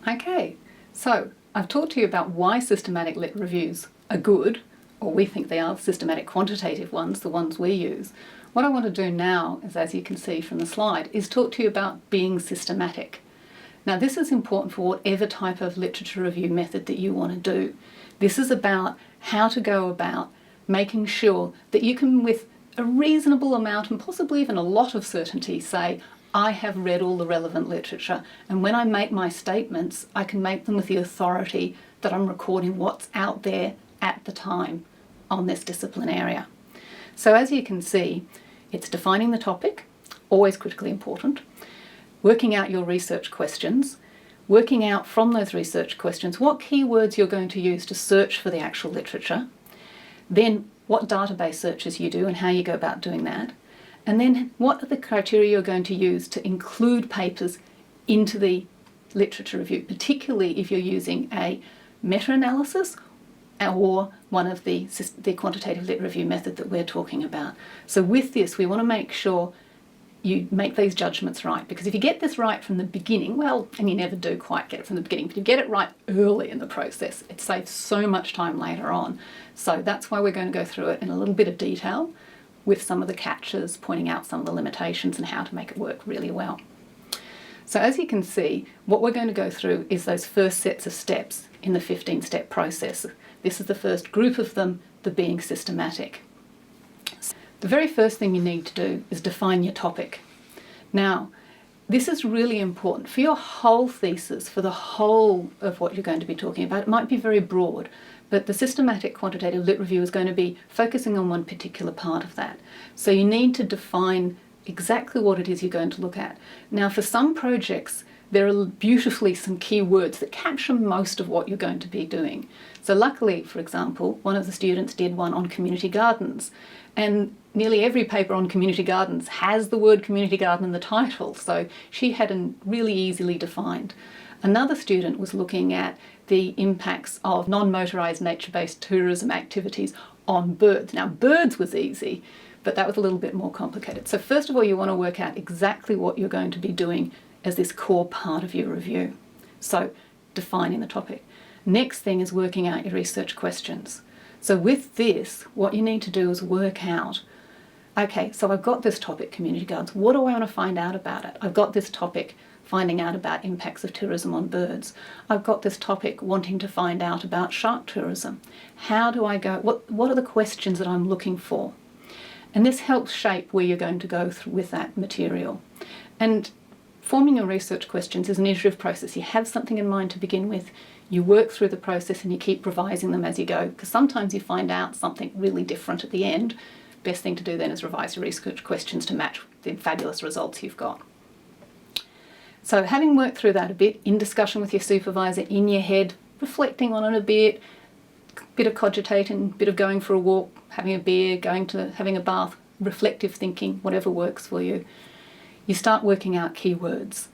Okay, so I've talked to you about why systematic lit reviews are good, or we think they are, systematic quantitative ones, the ones we use. What I want to do now is, as you can see from the slide, is talk to you about being systematic. Now this is important for whatever type of literature review method that you want to do. This is about how to go about making sure that you can, with a reasonable amount and possibly even a lot of certainty, say, I have read all the relevant literature, and when I make my statements, I can make them with the authority that I'm recording what's out there at the time on this discipline area. So as you can see, it's defining the topic, always critically important, working out your research questions, working out from those research questions what keywords you're going to use to search for the actual literature, then what database searches you do and how you go about doing that, and then what are the criteria you're going to use to include papers into the literature review, particularly if you're using a meta-analysis or one of the quantitative lit review method that we're talking about. So with this, we want to make sure you make these judgments right, because if you get this right from the beginning, well, and you never do quite get it from the beginning, but you get it right early in the process, it saves so much time later on. So that's why we're going to go through it in a little bit of detail with some of the catches, pointing out some of the limitations and how to make it work really well. So as you can see, what we're going to go through is those first sets of steps in the 15-step process. This is the first group of them, the being systematic. The very first thing you need to do is define your topic. Now, this is really important for your whole thesis, for the whole of what you're going to be talking about. It might be very broad, but the systematic quantitative lit review is going to be focusing on one particular part of that. So you need to define exactly what it is you're going to look at. Now, for some projects, there are beautifully some keywords that capture most of what you're going to be doing. So luckily, for example, one of the students did one on community gardens, and nearly every paper on community gardens has the word community garden in the title, so she had it really easily defined. Another student was looking at the impacts of non-motorised nature-based tourism activities on birds. Now, birds was easy, but that was a little bit more complicated. So first of all, you want to work out exactly what you're going to be doing as this core part of your review. So defining the topic. Next thing is working out your research questions. So with this, what you need to do is work out, okay, so I've got this topic, community gardens. What do I want to find out about it? I've got this topic, finding out about impacts of tourism on birds. I've got this topic, wanting to find out about shark tourism. How do I go, what are the questions that I'm looking for? And this helps shape where you're going to go through with that material. And forming your research questions is an iterative process. You have something in mind to begin with, you work through the process and you keep revising them as you go, because sometimes you find out something really different at the end. Best thing to do then is revise your research questions to match the fabulous results you've got. So having worked through that a bit, in discussion with your supervisor, in your head, reflecting on it a bit of cogitating, bit of going for a walk, having a beer, having a bath, reflective thinking, whatever works for you, you start working out keywords.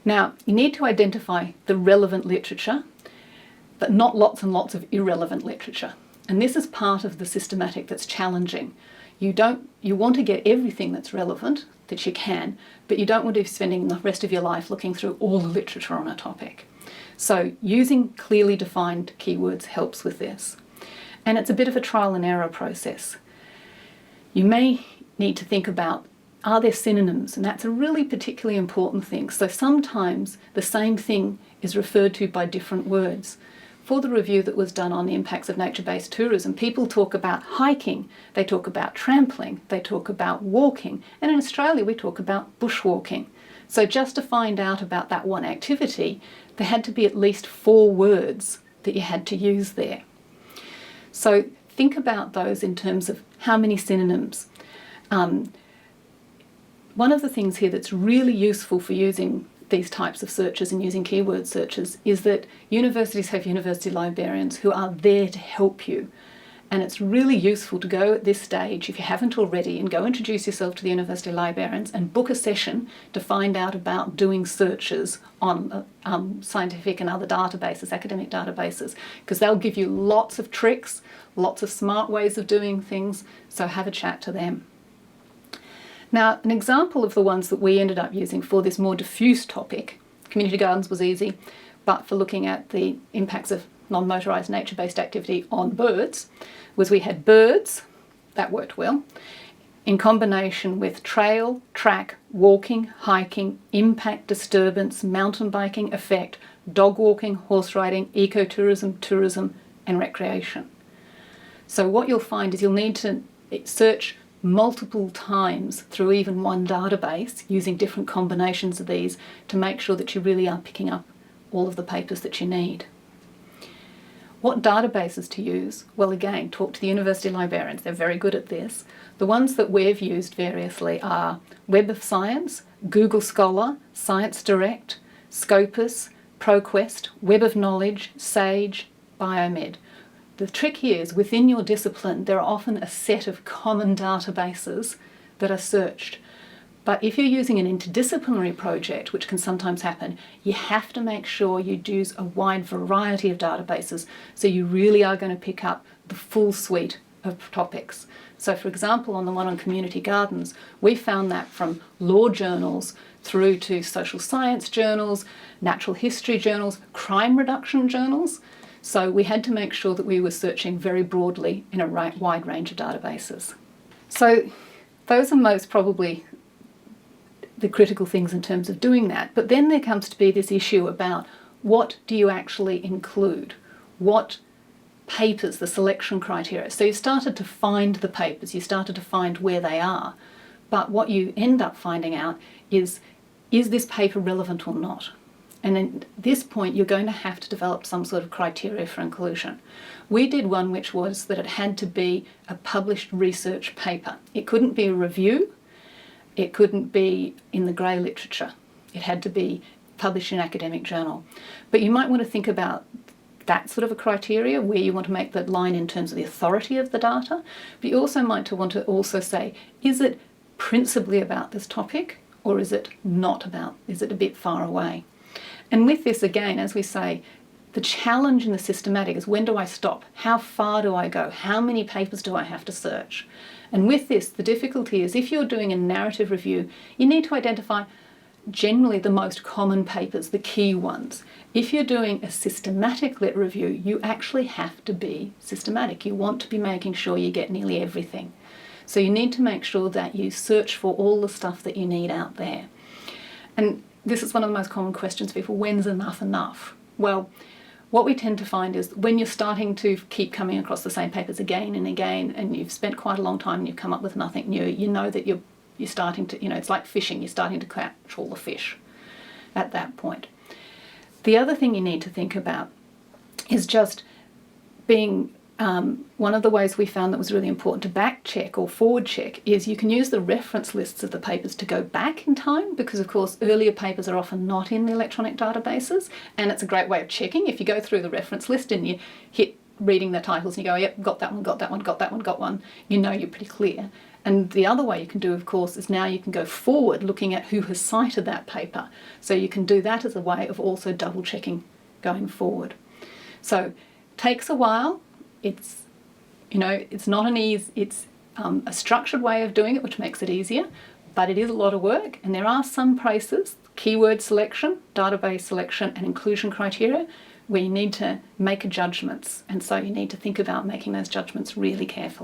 Now, you need to identify the relevant literature, but not lots and lots of irrelevant literature. And this is part of the systematic that's challenging. You want to get everything that's relevant that you can, but you don't want to be spending the rest of your life looking through all the literature on a topic. So using clearly defined keywords helps with this. And it's a bit of a trial and error process. You may need to think about, are there synonyms? And that's a really particularly important thing. So sometimes the same thing is referred to by different words. For the review that was done on the impacts of nature-based tourism, people talk about hiking, they talk about trampling, they talk about walking, and in Australia we talk about bushwalking. So just to find out about that one activity, there had to be at least 4 words that you had to use there. So think about those in terms of how many synonyms. One of the things here that's really useful for using these types of searches and using keyword searches is that universities have university librarians who are there to help you. And it's really useful to go at this stage, if you haven't already, and go introduce yourself to the university librarians and book a session to find out about doing searches on scientific and other databases, academic databases, because they'll give you lots of tricks, lots of smart ways of doing things, so have a chat to them. Now, an example of the ones that we ended up using for this more diffuse topic, community gardens was easy, but for looking at the impacts of non-motorised nature-based activity on birds, was we had birds, that worked well, in combination with trail, track, walking, hiking, impact, disturbance, mountain biking, effect, dog walking, horse riding, ecotourism, tourism, and recreation. So what you'll find is you'll need to search multiple times through even one database using different combinations of these to make sure that you really are picking up all of the papers that you need. What databases to use? Well, again, talk to the university librarians. They're very good at this. The ones that we've used variously are Web of Science, Google Scholar, Science Direct, Scopus, ProQuest, Web of Knowledge, Sage, Biomed. The trick here is within your discipline there are often a set of common databases that are searched. But if you're using an interdisciplinary project, which can sometimes happen, you have to make sure you use a wide variety of databases so you really are going to pick up the full suite of topics. So for example, on the one on community gardens, we found that from law journals through to social science journals, natural history journals, crime reduction journals. So we had to make sure that we were searching very broadly in a wide range of databases. So those are most probably the critical things in terms of doing that. But then there comes to be this issue about what do you actually include? What papers, the selection criteria. So you started to find the papers, you started to find where they are. But what you end up finding out is this paper relevant or not? And at this point, you're going to have to develop some sort of criteria for inclusion. We did one which was that it had to be a published research paper. It couldn't be a review. It couldn't be in the grey literature. It had to be published in an academic journal. But you might want to think about that sort of a criteria where you want to make that line in terms of the authority of the data. But you also might want to also say, is it principally about this topic or is it not about, is it a bit far away? And with this, again, as we say, the challenge in the systematic is when do I stop? How far do I go? How many papers do I have to search? And with this, the difficulty is if you're doing a narrative review, you need to identify generally the most common papers, the key ones. If you're doing a systematic lit review, you actually have to be systematic. You want to be making sure you get nearly everything. So you need to make sure that you search for all the stuff that you need out there. And this is one of the most common questions for people, when's enough enough? Well, what we tend to find is when you're starting to keep coming across the same papers again and again, and you've spent quite a long time and you've come up with nothing new, you know that you're starting to, it's like fishing, you're starting to catch all the fish at that point. The other thing you need to think about is just being, one of the ways we found that was really important to back check or forward check is you can use the reference lists of the papers to go back in time because of course earlier papers are often not in the electronic databases, and it's a great way of checking. If you go through the reference list and you hit reading the titles and you go, yep, got that one, got that one, got that one, got one, you know you're pretty clear. And the other way you can do, of course, is now you can go forward looking at who has cited that paper. So you can do that as a way of also double checking going forward. So it takes a while. It's not an easy, it's a structured way of doing it, which makes it easier, but it is a lot of work. And there are some places, keyword selection, database selection, and inclusion criteria, where you need to make judgments. And so you need to think about making those judgments really carefully.